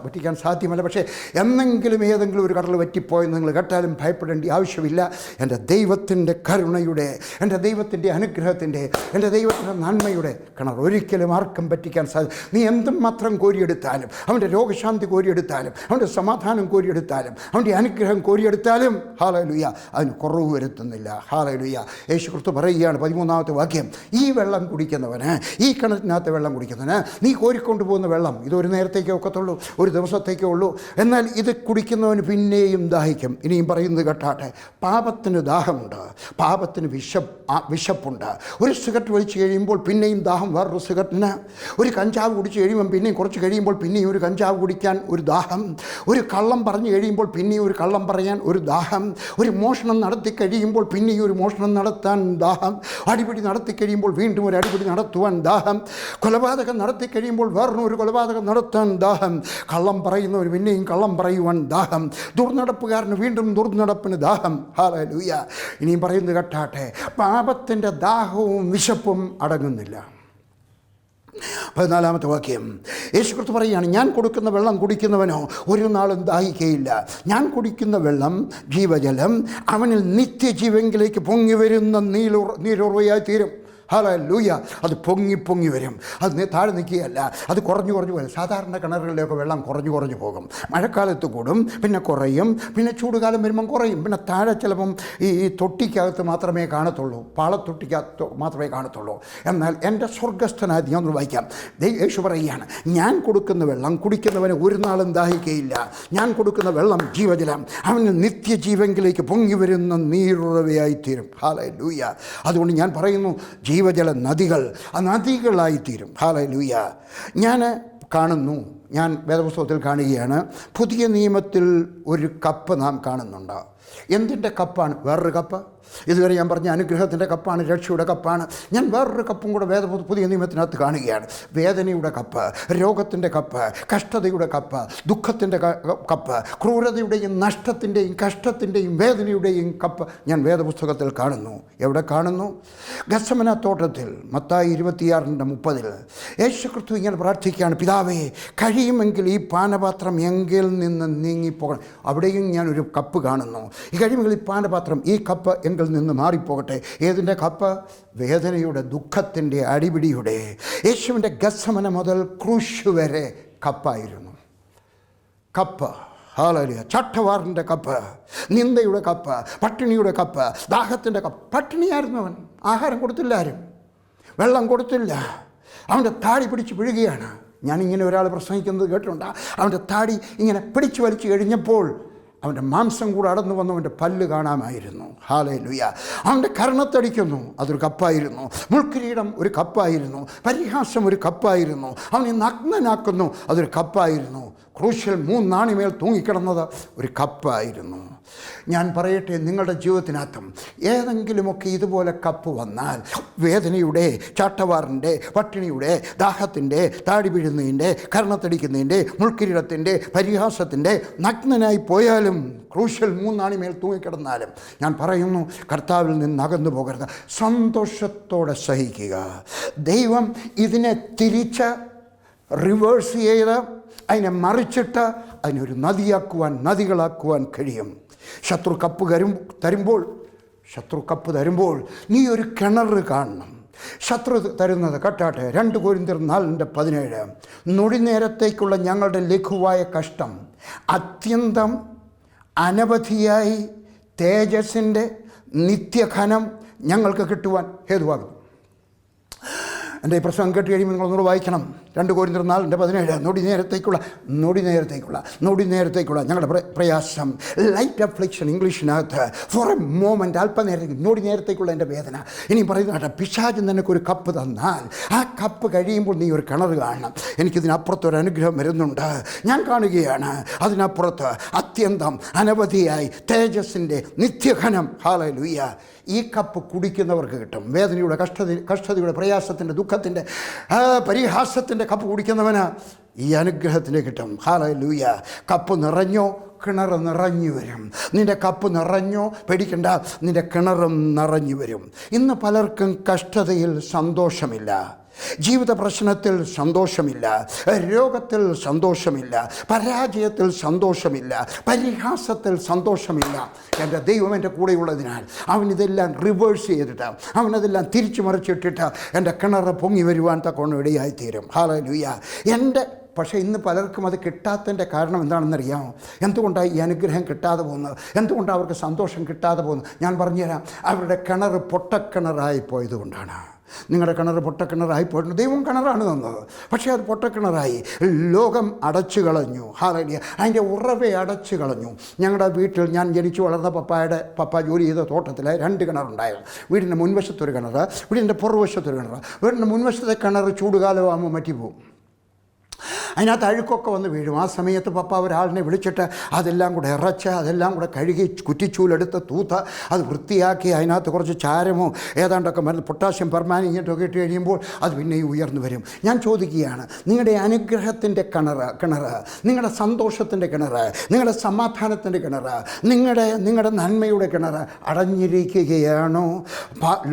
വറ്റിക്കാൻ സാധ്യമല്ല. പക്ഷേ ഏതെങ്കിലും ഒരു കടൽ വറ്റിപ്പോയെന്ന് നിങ്ങൾ കേട്ടാലും ഭയപ്പെടേണ്ട ആവശ്യമില്ല. എൻ്റെ ദൈവത്തിൻ്റെ കരുണയുടെ, എൻ്റെ ദൈവത്തിൻ്റെ അനുഗ്രഹത്തിൻ്റെ, എൻ്റെ ദൈവത്തിൻ്റെ നന്മയുടെ കിണർ ഒരിക്കലും ആർക്കും പറ്റിക്കാൻ സാധിക്കും. നീ എന്തും മാത്രം കോരിയെടുത്താലും, അവൻ്റെ രോഗശാന്തി കോരിയെടുത്താലും, അവൻ്റെ സമാധാനം കോരിയെടുത്താലും, അവൻ്റെ അനുഗ്രഹം കോരിയെടുത്താലും, ഹല്ലേലൂയ, അതിന് കുറവ് വരുത്തുന്നില്ല. ഹല്ലേലൂയ. യേശു ക്രിസ്തു പറയുകയാണ് 13-ാമത്തെ വാക്യം, ഈ വെള്ളം കുടിക്കുന്നവന്, ഈ കിണറ്റിനകത്ത് വെള്ളം കുടിക്കുന്നവന്, നീ കോരിക്കൊണ്ടു പോകുന്ന വെള്ളം ഇതൊരു നേരത്തേക്കേ ഒക്കത്തുള്ളൂ, ഒരു ദിവസത്തേക്കേ ഉള്ളൂ. എന്നാൽ ഇത് കുടിക്കുന്നവന് പിന്നെയും ദാഹിക്കും. ഇനിയും പറയുന്നത് കേട്ടാട്ടെ, പാപത്തിന് ദാഹമുണ്ട്, പാപത്തിന് വിശപ്പുണ്ട്. ഒരു സിഗരറ്റ് വലിച്ചു കഴിയുമ്പോൾ പിന്നെയും ദാഹം വേറൊരു സിഗരറ്റിന്. ഒരു കഞ്ചാവ് കുടിച്ച് കഴിയുമ്പോൾ പിന്നെയും കുറച്ച് കഴിയുമ്പോൾ പിന്നെയും ഒരു കഞ്ചാവ് കുടിക്കാൻ ഒരു ദാഹം. ഒരു കള്ളം പറഞ്ഞു കഴിയുമ്പോൾ പിന്നെയും ഒരു കള്ളം പറയാൻ ഒരു ദാഹം. ഒരു മോഷണം നടത്തി കഴിയുമ്പോൾ പിന്നെയും ഒരു മോഷണം നടത്താൻ ദാഹം. അടിപിടി നടത്തി കഴിയുമ്പോൾ വീണ്ടും ഒരു അടിപിടി നടത്തുവാൻ ദാഹം. കൊലപാതകം നടത്തി കഴിയുമ്പോൾ വേറൊരു കൊലപാതകം നടത്താൻ ദാഹം. കള്ളം പറയുന്നവർ പിന്നെയും കള്ളം പറയുവാൻ ദാഹം. ദുർനടപ്പുകാരന് വീണ്ടും ദുർനടപ്പിന് ദാഹം. ഹല്ലേലൂയ. ഇനിയും പറയുന്നത് കേട്ടാട്ടെ, പാപത്തിൻ്റെ ദാഹവും വിശപ്പും അടങ്ങുന്നില്ല. 14-ാമത്തെ വാക്യം, യേശു ക്രിസ്തു പറയുകയാണ്, ഞാൻ കൊടുക്കുന്ന വെള്ളം കുടിക്കുന്നവനോ ഒരു നാളും ദാഹിക്കയില്ല. ഞാൻ കുടിക്കുന്ന വെള്ളം ജീവജലം, അവനിൽ നിത്യജീവങ്കിലേക്ക് പൊങ്ങി വരുന്ന നീരുറവയായി തീരും. ഹല്ലേലൂയ. അത് പൊങ്ങി വരും. അത് താഴെ നിൽക്കുകയല്ല, അത് കുറഞ്ഞു വരും. സാധാരണ കിണറുകളിലൊക്കെ വെള്ളം കുറഞ്ഞു പോകും. മഴക്കാലത്ത് കൂടും, പിന്നെ കുറയും, പിന്നെ ചൂടുകാലം വരുമ്പം കുറയും. പിന്നെ താഴെ ചിലപ്പം ഈ തൊട്ടിക്കകത്ത് മാത്രമേ കാണത്തുള്ളൂ, പാളത്തൊട്ടിക്കകത്ത് മാത്രമേ കാണത്തുള്ളൂ. എന്നാൽ എൻ്റെ സ്വർഗ്ഗസ്ഥനായ ഞാൻ ഒന്ന് വായിക്കാം. യേശു പറയുകയാണ്, ഞാൻ കൊടുക്കുന്ന വെള്ളം കുടിക്കുന്നവന് ഒരു നാളും ദാഹിക്കയില്ല. ഞാൻ കൊടുക്കുന്ന വെള്ളം ജീവജലം, അവന് നിത്യജീവങ്കിലേക്ക് പൊങ്ങി വരുന്ന നീരുറവയായിത്തീരും. ഹല്ലേലൂയ. അതുകൊണ്ട് ഞാൻ പറയുന്നു, ജീവജല നദികൾ ആ നദികളായിത്തീരും. ഹല്ലേലൂയ. ഞാൻ വേദപുസ്തകത്തിൽ കാണുകയാണ്, പുതിയ നിയമത്തിൽ ഒരു കപ്പ് നാം കാണുന്നുണ്ട്. എന്തിൻ്റെ കപ്പാണ്? വേറൊരു കപ്പ്. ഇതുവരെ ഞാൻ പറഞ്ഞ അനുഗ്രഹത്തിൻ്റെ കപ്പാണ്, രക്ഷയുടെ കപ്പാണ്. ഞാൻ വേറൊരു കപ്പും കൂടെ പുതിയ നിയമത്തിനകത്ത് കാണുകയാണ്. വേദനയുടെ കപ്പ്, രോഗത്തിൻ്റെ കപ്പ്, കഷ്ടതയുടെ കപ്പ്, ദുഃഖത്തിൻ്റെ കപ്പ്, ക്രൂരതയുടെയും നഷ്ടത്തിൻ്റെയും കഷ്ടത്തിൻ്റെയും വേദനയുടെയും കപ്പ് ഞാൻ വേദപുസ്തകത്തിൽ കാണുന്നു. എവിടെ കാണുന്നു? ഗത്സമന തോട്ടത്തിൽ. മത്തായി 26:30 യേശു ക്രിസ്തു ഇങ്ങനെ പ്രാർത്ഥിക്കുകയാണ്, പിതാവേ, കഴിയുമെങ്കിൽ ഈ പാനപാത്രം എങ്കിൽ നിന്ന് നീങ്ങിപ്പോകണം. അവിടെയും ഞാനൊരു കപ്പ് കാണുന്നു. ഈ കഴിയുമെങ്കിൽ ഈ പാനപാത്രം, ഈ കപ്പ് എങ്കിൽ നിന്ന് മാറിപ്പോകട്ടെ. ഏതിൻ്റെ കപ്പ്? വേദനയുടെ, ദുഃഖത്തിൻ്റെ, അടിപിടിയുടെ. യേശുവിൻ്റെ ഗത്സമന മുതൽ ക്രൂശ് വരെ കപ്പായിരുന്നു. കപ്പ്. ഹല്ലേലൂയ. ചട്ടവാറിൻ്റെ കപ്പ്, നിന്ദയുടെ കപ്പ്, പട്ടിണിയുടെ കപ്പ്, ദാഹത്തിൻ്റെ കപ്പ്. പട്ടിണിയായിരുന്നു അവൻ. ആഹാരം കൊടുത്തില്ല, ആരും വെള്ളം കൊടുത്തില്ല. അവൻ്റെ താടി പിടിച്ച് പിഴുകയാണ്. ഞാനിങ്ങനെ ഒരാൾ പ്രസംഗിക്കുന്നത് കേട്ടിട്ടുണ്ട്. അവൻ്റെ താടി ഇങ്ങനെ പിടിച്ചു വലിച്ചു കഴിഞ്ഞപ്പോൾ അവൻ്റെ മാംസം കൂടെ അടന്നു വന്നവൻ്റെ പല്ല് കാണാമായിരുന്നു. ഹല്ലേലൂയ. അവൻ്റെ കർണത്തടിക്കുന്നു, അതൊരു കപ്പായിരുന്നു. മുൾക്കിരീടം ഒരു കപ്പായിരുന്നു. പരിഹാസം ഒരു കപ്പായിരുന്നു. അവനെ നഗ്നനാക്കുന്നു, അതൊരു കപ്പായിരുന്നു. ക്രൂശിൽ 3 നാണിമേൽ തൂങ്ങിക്കിടന്നത് ഒരു കപ്പായിരുന്നു. ഞാൻ പറയട്ടെ, നിങ്ങളുടെ ജീവിതത്തിനകത്തും ഏതെങ്കിലുമൊക്കെ ഇതുപോലെ കപ്പ് വന്നാൽ, വേദനയുടെ, ചാട്ടവാറിൻ്റെ, പട്ടിണിയുടെ, ദാഹത്തിൻ്റെ, താടി വീഴുന്നതിൻ്റെ, കർണത്തടിക്കുന്നതിൻ്റെ, മുൾക്കിരീടത്തിൻ്റെ, പരിഹാസത്തിൻ്റെ, നഗ്നനായി പോയാലും, ക്രൂശിൽ 3 നാണിമേൽ തൂങ്ങിക്കിടന്നാലും, ഞാൻ പറയുന്നു, കർത്താവിൽ നിന്ന് അകന്നു പോകരുത്. സന്തോഷത്തോടെ സഹിക്കുക. ദൈവം ഇതിനെ തിരിച്ച് റിവേഴ്സ് ചെയ്ത് അതിനെ മറിച്ചിട്ട് അതിനൊരു നദികളാക്കുവാൻ കഴിയും. ശത്രു കപ്പ് തരുമ്പോൾ നീ ഒരു കിണർ കാണണം. ശത്രു തരുന്നത് കേട്ടാട്ടെ. 2 കൊരിന്ത്യർ 4:17 നൊടി നേരത്തേക്കുള്ള ഞങ്ങളുടെ ലഘുവായ കഷ്ടം അത്യന്തം അനവധിയായി തേജസ്സിൻ്റെ നിത്യഘനം ഞങ്ങൾക്ക് കിട്ടുവാൻ ഹേതുവാകുന്നു. എൻ്റെ ഈ പ്രസംഗം കേട്ട് കഴിയുമ്പോൾ നിങ്ങളൊന്നുകൂടെ വായിക്കണം. 2 കൊരിന്ത്യർ 4:17 നൊടി നേരത്തേക്കുള്ള ഞങ്ങളുടെ പ്രയാസം, ലൈറ്റ് അഫ്ലിക്ഷൻ ഇംഗ്ലീഷിനകത്ത്, ഫോർ എ മോമെൻറ്റ്, അല്പനേരത്തേക്ക്, നൊടി നേരത്തേക്കുള്ള എൻ്റെ വേദന. ഇനി പറയുന്ന പിശാച് നിനക്കൊരു കപ്പ് തന്നാൽ ആ കപ്പ് കഴിയുമ്പോൾ നീ ഒരു കിണർ കാണണം. എനിക്കിതിനപ്പുറത്തൊരു അനുഗ്രഹം വരുന്നുണ്ട്, ഞാൻ കാണുകയാണ്. അതിനപ്പുറത്ത് അത്യന്തം അനവധിയായി തേജസ്സിൻ്റെ നിത്യഘനം. ഹല്ലേലൂയ. ഈ കപ്പ് കുടിക്കുന്നവർക്ക് കിട്ടും. വേദനയുടെ, കഷ്ടതയുടെ, പ്രയാസത്തിൻ്റെ, ദുഃഖത്തിൻ്റെ, പരിഹാസത്തിൻ്റെ കപ്പ് കുടിക്കുന്നവന് ഈ അനുഗ്രഹത്തിലേക്ക് കിട്ടും. ഹല്ലേലൂയ. കപ്പ് നിറഞ്ഞോ, കിണർ നിറഞ്ഞു വരും. നിൻ്റെ കപ്പ് നിറഞ്ഞോ, പേടിക്കണ്ട, നിൻ്റെ കിണറും നിറഞ്ഞു വരും. ഇന്ന് പലർക്കും കഷ്ടതയിൽ സന്തോഷമില്ല, ജീവിത പ്രശ്നത്തിൽ സന്തോഷമില്ല, രോഗത്തിൽ സന്തോഷമില്ല, പരാജയത്തിൽ സന്തോഷമില്ല, പരിഹാസത്തിൽ സന്തോഷമില്ല. എൻ്റെ ദൈവം എൻ്റെ കൂടെയുള്ളതിനാൽ അവനിതെല്ലാം റിവേഴ്സ് ചെയ്തിട്ട്, അവനതെല്ലാം തിരിച്ചു മറിച്ചിട്ടിട്ട് എൻ്റെ കിണറ് പൊങ്ങി വരുവാൻ തക്കവണ്ണം ഇടയായിത്തീരും. ഹല്ലേലൂയ. പക്ഷേ ഇന്ന് പലർക്കും അത് കിട്ടാത്തതിൻ്റെ കാരണം എന്താണെന്നറിയാമോ? എന്തുകൊണ്ടാണ് ഈ അനുഗ്രഹം കിട്ടാതെ പോകുന്നത്? എന്തുകൊണ്ടാണ് അവർക്ക് സന്തോഷം കിട്ടാതെ പോകുന്നത്? ഞാൻ പറഞ്ഞുതരാം. അവരുടെ കിണർ പൊട്ടക്കിണറായി പോയതുകൊണ്ടാണ്. നിങ്ങളുടെ കിണർ പൊട്ടക്കിണറായി പോയിട്ടുണ്ട്. ദൈവം കിണറാണ് തന്നത്, പക്ഷേ അത് പൊട്ടക്കിണറായി. ലോകം അടച്ചു കളഞ്ഞു. ഹല്ലേലൂയ. അതിൻ്റെ ഉറവെ അടച്ചു കളഞ്ഞു. ഞങ്ങളുടെ വീട്ടിൽ ഞാൻ ജനിച്ചു വളർന്ന പപ്പ ജോലി ചെയ്ത തോട്ടത്തിൽ 2 കിണറുണ്ടായിരുന്നു. വീടിൻ്റെ മുൻവശത്തൊരു കിണർ, വീടിൻ്റെ പുറവശത്തൊരു കിണർ. വീടിൻ്റെ മുൻവശത്തെ കിണർ ചൂടുകാലമാകുമ്പോൾ മറ്റിപ്പോവും. അതിനകത്ത് അഴുക്കൊക്കെ വന്ന് വീഴും. ആ സമയത്ത് പപ്പ ഒരാളിനെ വിളിച്ചിട്ട് അതെല്ലാം കൂടെ ഇറച്ച്, അതെല്ലാം കൂടെ കഴുകി, കുറ്റിച്ചൂലെടുത്ത് തൂത്ത് അത് വൃത്തിയാക്കി, അതിനകത്ത് കുറച്ച് ചാരമോ ഏതാണ്ടൊക്കെ മരുന്ന്, പൊട്ടാഷ്യം പെർമാനേറ്റൊക്കെ ഇട്ട് കഴിയുമ്പോൾ അത് പിന്നെയും ഉയർന്നു വരും. ഞാൻ ചോദിക്കുകയാണ്, നിങ്ങളുടെ അനുഗ്രഹത്തിൻ്റെ കിണർ, നിങ്ങളുടെ സന്തോഷത്തിൻ്റെ കിണർ, നിങ്ങളുടെ സമാധാനത്തിൻ്റെ കിണർ, നിങ്ങളുടെ നന്മയുടെ കിണർ അടഞ്ഞിരിക്കുകയാണോ?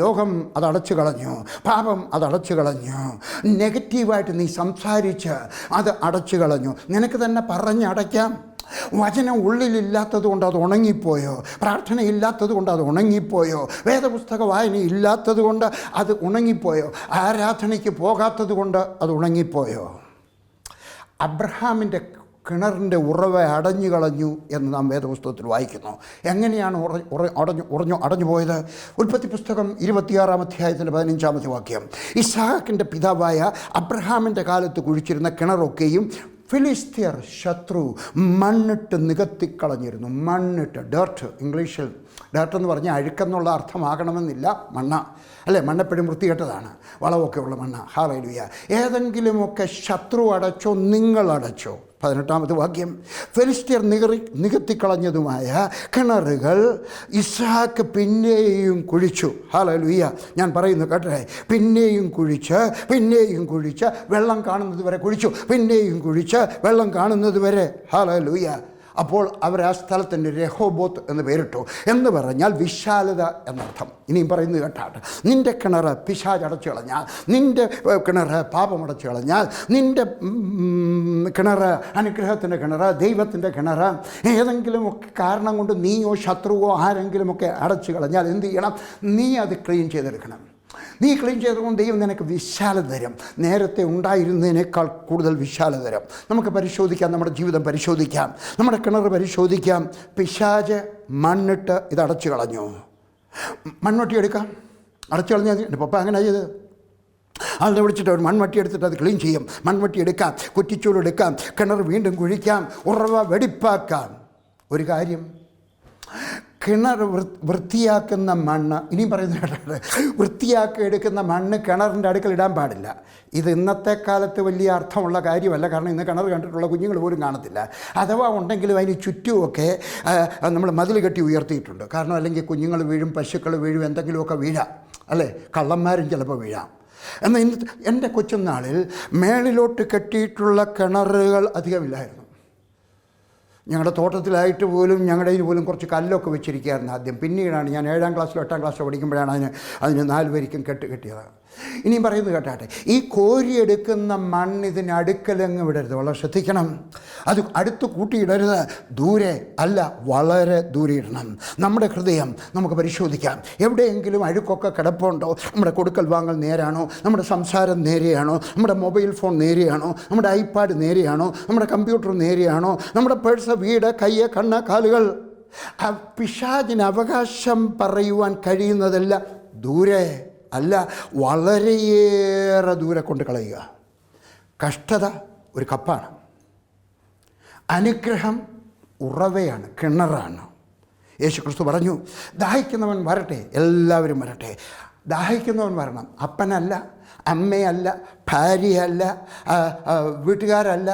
ലോകം അതടച്ചു കളഞ്ഞു, പാപം അതടച്ചു കളഞ്ഞു, നെഗറ്റീവായിട്ട് നീ സംസാരിച്ച് അത് അടച്ചു കളഞ്ഞു. നിനക്ക് തന്നെ പറഞ്ഞടയ്ക്കാം. വചനം ഉള്ളിലില്ലാത്തത് കൊണ്ട് അത് ഉണങ്ങിപ്പോയോ? പ്രാർത്ഥനയില്ലാത്തത് കൊണ്ട് അത് ഉണങ്ങിപ്പോയോ? വേദപുസ്തക വായന ഇല്ലാത്തത് കൊണ്ട് അത് ഉണങ്ങിപ്പോയോ? ആരാധനയ്ക്ക് പോകാത്തത് കൊണ്ട് അത് ഉണങ്ങിപ്പോയോ? അബ്രഹാമിൻ്റെ കിണറിൻ്റെ ഉറവ അടഞ്ഞു കളഞ്ഞു എന്ന് നാം വേദപുസ്തകത്തിൽ വായിക്കുന്നു. എങ്ങനെയാണ് അടഞ്ഞു പോയത്? ഉൽപ്പത്തി പുസ്തകം 26-ാം അധ്യായത്തിൻ്റെ 15-ാമത്തെ വാക്യം. ഇസ്ഹാക്കിൻ്റെ പിതാവായ അബ്രഹാമിൻ്റെ കാലത്ത് കുഴിച്ചിരുന്ന കിണറൊക്കെയും ഫിലിസ്ത്യർ, ശത്രു, മണ്ണിട്ട് നികത്തിക്കളഞ്ഞിരുന്നു. മണ്ണിട്ട്, ഡേർട്ട്, ഇംഗ്ലീഷിൽ ഡേർട്ട് എന്ന് പറഞ്ഞാൽ അഴുക്കെന്നുള്ള അർത്ഥമാകണമെന്നില്ല. മണ്ണ അല്ലേ? മണ്ണെപ്പോഴും വൃത്തികെട്ടതാണ്, വളമൊക്കെ ഉള്ള മണ്ണ. ഹല്ലേലൂയ. ഏതെങ്കിലുമൊക്കെ ശത്രു അടച്ചോ, നിങ്ങളടച്ചോ? 18-ാമത്തെ വാക്യം. ഫിലിസ്ത്യർ നികത്തിക്കളഞ്ഞതുമായ കിണറുകൾ ഇസ്ഹാക്ക് പിന്നെയും കുഴിച്ചു. ഹല്ലേലൂയ. ഞാൻ പറയുന്നു കേട്ടേ. പിന്നെയും കുഴിച്ച് വെള്ളം കാണുന്നത് വരെ കുഴിച്ചു, പിന്നെയും കുഴിച്ച് വെള്ളം കാണുന്നത് വരെ. ഹല്ലേലൂയ. അപ്പോൾ അവർ ആ സ്ഥലത്തിന് രഹോബോത്ത് എന്ന് പേരിട്ടു. എന്ന് പറഞ്ഞാൽ വിശാലത എന്നർത്ഥം. ഇനിയും പറയുന്നത് കേട്ടാട്ട്, നിൻ്റെ കിണർ പിശാച് അടച്ചു കളഞ്ഞാൽ, നിൻ്റെ കിണർ പാപം അടച്ചു കളഞ്ഞാൽ, നിൻ്റെ കിണർ അനുഗ്രഹത്തിൻ്റെ കിണർ, ദൈവത്തിൻ്റെ കിണർ ഏതെങ്കിലുമൊക്കെ കാരണം കൊണ്ട് നീയോ ശത്രുവോ ആരെങ്കിലുമൊക്കെ അടച്ചു കളഞ്ഞാൽ എന്ത് ചെയ്യണം? നീ അത് ക്ലീൻ ചെയ്തെടുക്കണം. നീ ക്ലീൻ ചെയ്തുകൊണ്ട് ദൈവം നിനക്ക് വിശാലത തരും. നേരത്തെ ഉണ്ടായിരുന്നതിനേക്കാൾ കൂടുതൽ വിശാലത തരും. നമുക്ക് പരിശോധിക്കാം, നമ്മുടെ ജീവിതം പരിശോധിക്കാം, നമ്മുടെ കിണർ പരിശോധിക്കാം. പിശാച് മണ്ണിട്ട് ഇത് അടച്ചു കളഞ്ഞു. മൺവട്ടി എടുക്കാം, അടച്ചു കളഞ്ഞാൽ എൻ്റെ പപ്പ അങ്ങനെ ചെയ്ത് ആളിനെ വിളിച്ചിട്ട് ഒരു മൺവട്ടി എടുത്തിട്ട് അത് ക്ലീൻ ചെയ്യും. മൺവട്ടി എടുക്കാം, കുറ്റിച്ചൂലെടുക്കാം, കിണർ വീണ്ടും കുഴിക്കാം, ഉറവ വെടിപ്പാക്കാം. ഒരു കാര്യം, കിണർ വൃത്തിയാക്കുന്ന മണ്ണ്, ഇനിയും പറയുന്നത് കേട്ടിട്ട്, വൃത്തിയാക്കി എടുക്കുന്ന മണ്ണ് കിണറിൻ്റെ അടുക്കൽ ഇടാൻ പാടില്ല. ഇത് ഇന്നത്തെ കാലത്ത് വലിയ അർത്ഥമുള്ള കാര്യമല്ല. കാരണം ഇന്ന് കിണർ കണ്ടിട്ടുള്ള കുഞ്ഞുങ്ങൾ പോലും കാണത്തില്ല. അഥവാ ഉണ്ടെങ്കിലും അതിന് ചുറ്റുമൊക്കെ നമ്മൾ മതിൽ കെട്ടി ഉയർത്തിയിട്ടുണ്ട്. കാരണം അല്ലെങ്കിൽ കുഞ്ഞുങ്ങൾ വീഴും, പശുക്കൾ വീഴും, എന്തെങ്കിലുമൊക്കെ വീഴാം അല്ലേ? കള്ളന്മാരും ചിലപ്പോൾ വീഴാം. എന്നാൽ ഇന്ന് എൻ്റെ കൊച്ചുനാളിൽ മേളിലോട്ട് കെട്ടിയിട്ടുള്ള കിണറുകൾ അധികമില്ലായിരുന്നു. ഞങ്ങളുടെ തോട്ടത്തിലായിട്ട് പോലും ഞങ്ങളുടെ ഇതിന് പോലും കുറച്ച് കല്ലൊക്കെ വെച്ചിരിക്കുകയായിരുന്നു ആദ്യം. പിന്നീടാണ് ഞാൻ 7-ാം ക്ലാസ്സിലോ 8-ാം ക്ലാസ്സിലോ പഠിക്കുമ്പോഴാണ് അതിന് 4 വരിക്കും കെട്ടിയത്. ഇനിയും പറയുന്നത് കേട്ടാട്ടെ, ഈ കോരിയെടുക്കുന്ന മണ്ണ് ഇതിന് അടുക്കലങ്ങ് വിടരുത്. വളരെ ശ്രദ്ധിക്കണം. അത് അടുത്ത് കൂട്ടിയിടരുത്. ദൂരെ അല്ല, വളരെ ദൂരെ ഇടണം. നമ്മുടെ ഹൃദയം നമുക്ക് പരിശോധിക്കാം. എവിടെയെങ്കിലും അഴുക്കൊക്കെ കിടപ്പുണ്ടോ? നമ്മുടെ കൊടുക്കൽ വാങ്ങൽ നേരാണോ? നമ്മുടെ സംസാരം നേരെയാണോ? നമ്മുടെ മൊബൈൽ ഫോൺ നേരെയാണോ? നമ്മുടെ ഐപാഡ് നേരെയാണോ? നമ്മുടെ കമ്പ്യൂട്ടർ നേരെയാണോ? നമ്മുടെ പേഴ്സ്, വീട്, കയ്യ്, കണ്ണ്, കാലുകൾ. പിശാചിന് അവകാശം പറയുവാൻ കഴിയുന്നതല്ല ദൂരെ അല്ല, വളരെയേറെ ദൂരെ കൊണ്ട് കളയുക. കഷ്ടത ഒരു കപ്പാണ്, അനുഗ്രഹം ഉറവയാണ്, കിണറാണ്. യേശു ക്രിസ്തു പറഞ്ഞു, ദാഹിക്കുന്നവൻ വരട്ടെ, എല്ലാവരും വരട്ടെ. ദാഹിക്കുന്നവൻ വരണം. അപ്പനല്ല, അമ്മയല്ല, ഭാര്യയല്ല, വീട്ടുകാരല്ല.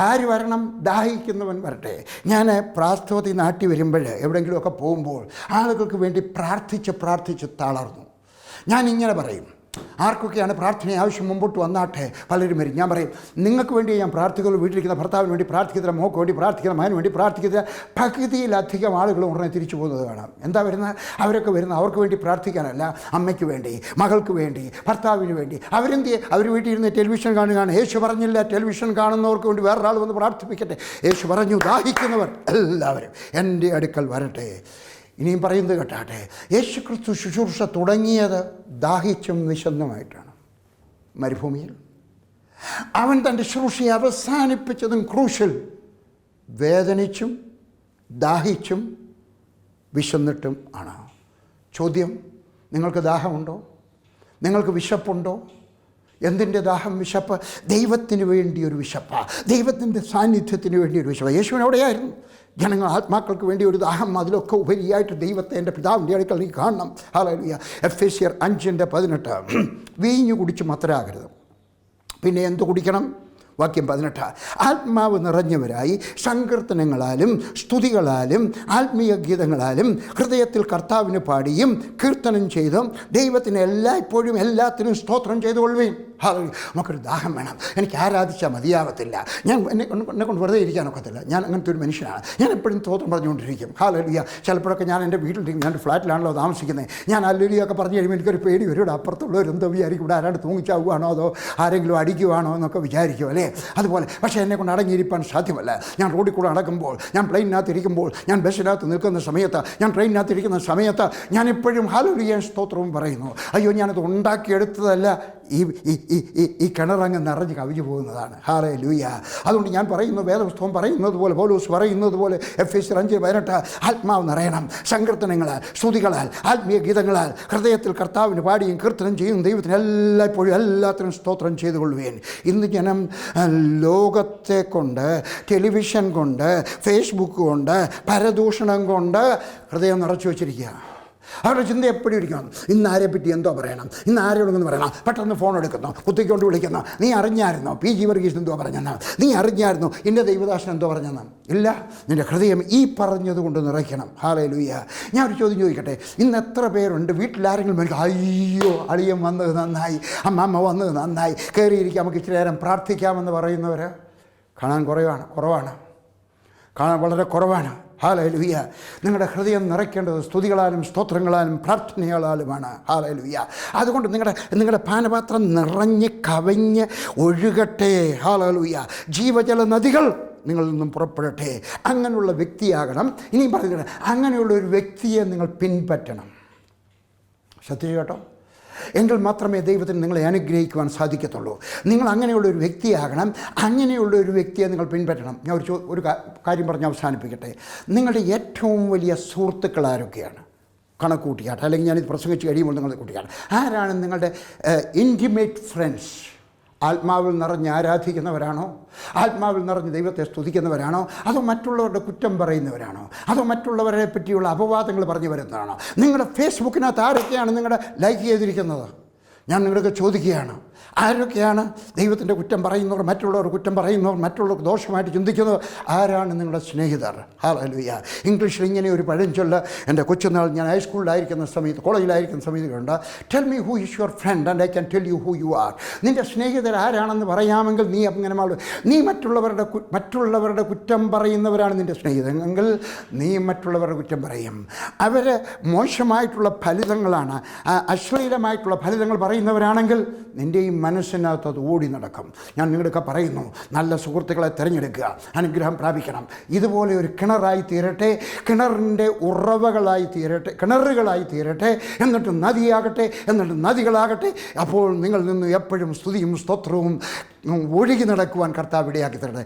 ആര് വരണം? ദാഹിക്കുന്നവൻ വരട്ടെ. ഞാൻ പ്രാസ്തവത്തിൽ നാട്ടി വരുമ്പോൾ എവിടെയെങ്കിലുമൊക്കെ പോകുമ്പോൾ ആളുകൾക്ക് വേണ്ടി പ്രാർത്ഥിച്ച് തളർന്നു. ഞാൻ ഇങ്ങനെ പറയും, ആർക്കൊക്കെയാണ് പ്രാർത്ഥന ആവശ്യം മുമ്പോട്ട് വന്നാട്ടെ, പലരും വരും. ഞാൻ പറയും, നിങ്ങൾക്ക് വേണ്ടി ഞാൻ പ്രാർത്ഥിക്കുള്ളൂ. വീട്ടിലിരിക്കുന്ന ഭർത്താവിന് വേണ്ടി പ്രാർത്ഥിക്കുന്ന, മോക്ക് വേണ്ടി പ്രാർത്ഥിക്കുന്ന, മകന് വേണ്ടി പ്രാർത്ഥിക്കുന്ന പകുതിയിലധികം ആളുകൾ ഉടനെ തിരിച്ചു പോകുന്നത് കാണാം. എന്താ വരുന്നത്? അവരൊക്കെ വരുന്നത് അവർക്ക് വേണ്ടി പ്രാർത്ഥിക്കാനല്ല, അമ്മയ്ക്ക് വേണ്ടി, മകൾക്ക് വേണ്ടി, ഭർത്താവിന് വേണ്ടി. അവർ വീട്ടിൽ ഇരുന്ന് ടെലിവിഷൻ കാണുകയാണ്. യേശു പറഞ്ഞില്ല ടെലിവിഷൻ കാണുന്നവർക്ക് വേണ്ടി വേറൊരാൾ വന്ന് പ്രാർത്ഥിപ്പിക്കട്ടെ. യേശു പറഞ്ഞു, ദാഹിക്കുന്നവർ എല്ലാവരും എൻ്റെ അടുക്കൽ വരട്ടെ. ഇനിയും പറയുന്നത് കേട്ടാട്ടെ, യേശു ക്രിസ്തു ശുശ്രൂഷ തുടങ്ങിയത് ദാഹിച്ചും വിശന്നുമായിട്ടാണ്. മരുഭൂമിയിൽ അവൻ തൻ്റെ ശുശ്രൂഷയെ അവസാനിപ്പിച്ചതും ക്രൂശിൽ വേദനിച്ചും ദാഹിച്ചും വിശന്നിട്ടും ആണ്. ചോദ്യം, നിങ്ങൾക്ക് ദാഹമുണ്ടോ? നിങ്ങൾക്ക് വിശപ്പുണ്ടോ? എന്തിൻ്റെ ദാഹം? വിശപ്പ്. ദൈവത്തിന് വേണ്ടിയൊരു വിശപ്പാണ്, ദൈവത്തിൻ്റെ സാന്നിധ്യത്തിന് വേണ്ടിയൊരു വിശപ്പ്. യേശുവിന് എവിടെയായിരുന്നു? ജനങ്ങൾ, ആത്മാക്കൾക്ക് വേണ്ടി ഒരു ദാഹം. അതിലൊക്കെ ഉപരിയായിട്ട് ദൈവത്തെ എൻ്റെ പിതാവിൻ്റെ അടുക്കൽ നീ കാണണം. ഹല്ലേലൂയ. എഫേസ്യർ 5:18 വീഞ്ഞു കുടിച്ച് മത്തരാകരുത്. പിന്നെ എന്ത് കുടിക്കണം? വാക്യം 18, ആത്മാവ് നിറഞ്ഞവരായി സങ്കീർത്തനങ്ങളാലും സ്തുതികളാലും ആത്മീയ ഗീതങ്ങളാലും ഹൃദയത്തിൽ കർത്താവിന് പാടിയും കീർത്തനം ചെയ്തും ദൈവത്തിന് എല്ലായ്പ്പോഴും എല്ലാത്തിനും സ്തോത്രം ചെയ്തുകൊള്ളുകയും. നമുക്കൊരു ദാഹം വേണം. എനിക്ക് ആരാധിച്ചാൽ മതിയാവത്തില്ല. എന്നെ കൊണ്ട് വെറുതെ ഇരിക്കാനൊക്കത്തില്ല. ഞാൻ അങ്ങനത്തെ ഒരു മനുഷ്യനാണ്. ഞാൻ എപ്പോഴും സ്തോത്രം പറഞ്ഞുകൊണ്ടിരിക്കും. ഹല്ലേലൂയ. ചിലപ്പോഴൊക്കെ ഞാൻ എൻ്റെ വീട്ടിലിരിക്കും. ഞാൻ ഫ്ലാറ്റിലാണല്ലോ താമസിക്കുന്നത്. ഞാൻ ഹല്ലേലൂയൊക്കെ പറഞ്ഞു കഴിയുമ്പോൾ എനിക്കൊരു പേടി വരും. ഇവിടെ അപ്പുറത്തുള്ളവർ എന്തോ വിചാരിക്കും, ഇവിടെ ആരാണ്ട് തൂങ്ങിച്ചാവുകയാണോ അതോ ആരെങ്കിലും അടിക്കുവാണോ എന്നൊക്കെ വിചാരിക്കും അല്ലേ? അതുപോലെ പക്ഷേ എന്നെക്കൊണ്ട് അടങ്ങിയിരിക്കാൻ സാധ്യമല്ല. ഞാൻ റോഡിൽ കൂടെ നടക്കുമ്പോൾ, ഞാൻ പ്ലെയിനകത്ത് ഇരിക്കുമ്പോൾ, ഞാൻ ബസ്സിനകത്ത് നിൽക്കുന്ന സമയത്ത്, ഞാൻ ട്രെയിനിനകത്ത് ഇരിക്കുന്ന സമയത്ത് ഞാൻ എപ്പോഴും ഹല്ലേലൂയ സ്തോത്രവും പറയുന്നു. അയ്യോ, ഞാനത് ഉണ്ടാക്കിയെടുത്തതല്ല, ഈ കിണറങ്ങ് നിറഞ്ഞ് കവിഞ്ഞു പോകുന്നതാണ്. ഹല്ലേലൂയ. അതുകൊണ്ട് ഞാൻ പറയുന്നു, വേദപുസ്തകം പറയുന്നത് പോലെ, പൗലോസ് പറയുന്നത് പോലെ, എഫേസ്യർ 5:18 ആത്മാവ് നിറയണം. സങ്കീർത്തനങ്ങളാൽ സ്തുതികളാൽ ആത്മീയ ഗീതങ്ങളാൽ ഹൃദയത്തിൽ കർത്താവിന് പാടിയും കീർത്തനം ചെയ്യും ദൈവത്തിന് എല്ലായ്പ്പോഴും എല്ലാത്തിനും സ്തോത്രം ചെയ്തുകൊള്ളുവേൻ. ഇന്ന് ജനം ലോകത്തെ കൊണ്ട്, ടെലിവിഷൻ കൊണ്ട്, ഫേസ്ബുക്ക് കൊണ്ട്, പരദൂഷണം കൊണ്ട് ഹൃദയം നിറച്ചു വച്ചിരിക്കുക. അവരുടെ ചിന്ത എപ്പോഴും ഇരിക്കണം, ഇന്ന് ആരെപ്പറ്റി എന്തോ പറയണം, ഇന്ന് ആരോടെന്ന് പറയണം. പെട്ടെന്ന് ഫോൺ എടുക്കുന്നു, കുത്തിക്കൊണ്ട് വിളിക്കുന്നു. നീ അറിഞ്ഞായിരുന്നോ പി ജി വർഗീസ് എന്തോ പറഞ്ഞെന്ന്? നീ അറിഞ്ഞായിരുന്നോ ഇന്ന ദൈവദാസൻ എന്തോ പറഞ്ഞെന്ന്? ഇല്ല, നിൻ്റെ ഹൃദയം ഈ പറഞ്ഞത് കൊണ്ട് നിറയ്ക്കണം. ഹല്ലേലൂയ. ഞാൻ ഒരു ചോദ്യം ചോദിക്കട്ടെ, ഇന്ന് എത്ര പേരുണ്ട് വീട്ടിലാരെങ്കിലും എനിക്ക് അയ്യോ അളിയൻ വന്നത് നന്നായി, അമ്മ വന്നത് നന്നായി, കയറിയിരിക്കാം, നമുക്ക് ഇച്ചിരി നേരം പ്രാർത്ഥിക്കാമെന്ന് പറയുന്നവർ കാണാൻ കുറവാണ്. കാണാൻ വളരെ കുറവാണ്. ഹല്ലേലൂയ. നിങ്ങളുടെ ഹൃദയം നിറയ്ക്കേണ്ടത് സ്തുതികളാലും സ്തോത്രങ്ങളാലും പ്രാർത്ഥനകളാലുമാണ്. ഹല്ലേലൂയ. അതുകൊണ്ട് നിങ്ങളുടെ പാനപാത്രം നിറഞ്ഞ് കവിഞ്ഞ് ഒഴുകട്ടെ. ഹല്ലേലൂയ. ജീവജല നദികൾ നിങ്ങളിൽ നിന്നും പുറപ്പെടട്ടെ. അങ്ങനെയുള്ള വ്യക്തിയാകണം. ഇനിയും പറയുന്നത്, അങ്ങനെയുള്ള ഒരു വ്യക്തിയെ നിങ്ങൾ പിൻപറ്റണം. ശ്രദ്ധിച്ചു കേട്ടോ. എങ്കിൽ മാത്രമേ ദൈവത്തിന് നിങ്ങളെ അനുഗ്രഹിക്കുവാൻ സാധിക്കത്തുള്ളൂ. നിങ്ങൾ അങ്ങനെയുള്ളൊരു വ്യക്തിയാകണം. അങ്ങനെയുള്ളൊരു വ്യക്തിയെ നിങ്ങൾ പിൻപറ്റണം. ഞാൻ ഒരു കാര്യം പറഞ്ഞ് അവസാനിപ്പിക്കട്ടെ. നിങ്ങളുടെ ഏറ്റവും വലിയ സുഹൃത്തുക്കൾ ആരൊക്കെയാണ്? കണക്ക് കൂട്ടിക്കാട്ടെ, അല്ലെങ്കിൽ ഞാനിത് പ്രസംഗിച്ച് കഴിയുമ്പോൾ നിങ്ങൾ കൂട്ടിക്കാട്ടെ. ആരാണ് നിങ്ങളുടെ ഇൻറ്റിമേറ്റ് ഫ്രണ്ട്സ്? ആത്മാവിൽ നിറഞ്ഞ് ആരാധിക്കുന്നവരാണോ? ആത്മാവിൽ നിറഞ്ഞ് ദൈവത്തെ സ്തുതിക്കുന്നവരാണോ? അതോ മറ്റുള്ളവരുടെ കുറ്റം പറയുന്നവരാണോ? അതോ മറ്റുള്ളവരെ പറ്റിയുള്ള അപവാദങ്ങൾ പറഞ്ഞു വരുന്നതാണോ? നിങ്ങളുടെ ഫേസ്ബുക്കിനകത്ത് ആരൊക്കെയാണ് നിങ്ങളുടെ ലൈക്ക് ചെയ്തിരിക്കുന്നത്? ഞാൻ നിങ്ങൾക്ക് ചോദിക്കുകയാണ്, ആരൊക്കെയാണ് ദൈവത്തിൻ്റെ കുറ്റം പറയുന്നവർ, മറ്റുള്ളവർ കുറ്റം പറയുന്നവർ, മറ്റുള്ളവർക്ക് ദോഷമായിട്ട് ചിന്തിക്കുന്നവർ? ആരാണ് നിങ്ങളുടെ സ്നേഹിതർ? ഹല്ലേലൂയ. ഇംഗ്ലീഷിൽ ഇങ്ങനെ ഒരു പഴഞ്ചൊല്ല് എൻ്റെ കൊച്ചുനാൾ ഞാൻ ഹൈസ്കൂളിലായിരിക്കുന്ന സമയത്ത്, കോളേജിലായിരിക്കുന്ന സമയത്ത് കണ്ട, tell me who is your friend and I can tell you who you are. നിൻ്റെ സ്നേഹിതർ ആരാണെന്ന് പറയാമെങ്കിൽ നീ അങ്ങനെ നീ മറ്റുള്ളവരുടെ കുറ്റം പറയുന്നവരാണ് നിൻ്റെ സ്നേഹിതരെങ്കിൽ നീ മറ്റുള്ളവരുടെ കുറ്റം പറയും. അവർ മോശമായിട്ടുള്ള ഫലിതങ്ങളാണ്, അശ്ലീലമായിട്ടുള്ള ഫലിതങ്ങൾ പറയുന്നവരാണെങ്കിൽ നിൻ്റെയും മനസ്സിനകത്ത് അത് ഓടി നടക്കും. ഞാൻ നിങ്ങളൊക്കെ പറയുന്നു, നല്ല സുഹൃത്തുക്കളെ തിരഞ്ഞെടുക്കുക, അനുഗ്രഹം പ്രാപിക്കണം. ഇതുപോലെ ഒരു കിണറായി തീരട്ടെ, കിണറിൻ്റെ ഉറവകളായി തീരട്ടെ, കിണറുകളായി തീരട്ടെ, എന്നിട്ട് നദിയാകട്ടെ, എന്നിട്ട് നദികളാകട്ടെ. അപ്പോൾ നിങ്ങൾ നിന്ന് എപ്പോഴും സ്തുതിയും സ്തോത്രവും ഒഴുകി നടക്കുവാൻ കർത്താവ് ഇടയാക്കി തരട്ടെ.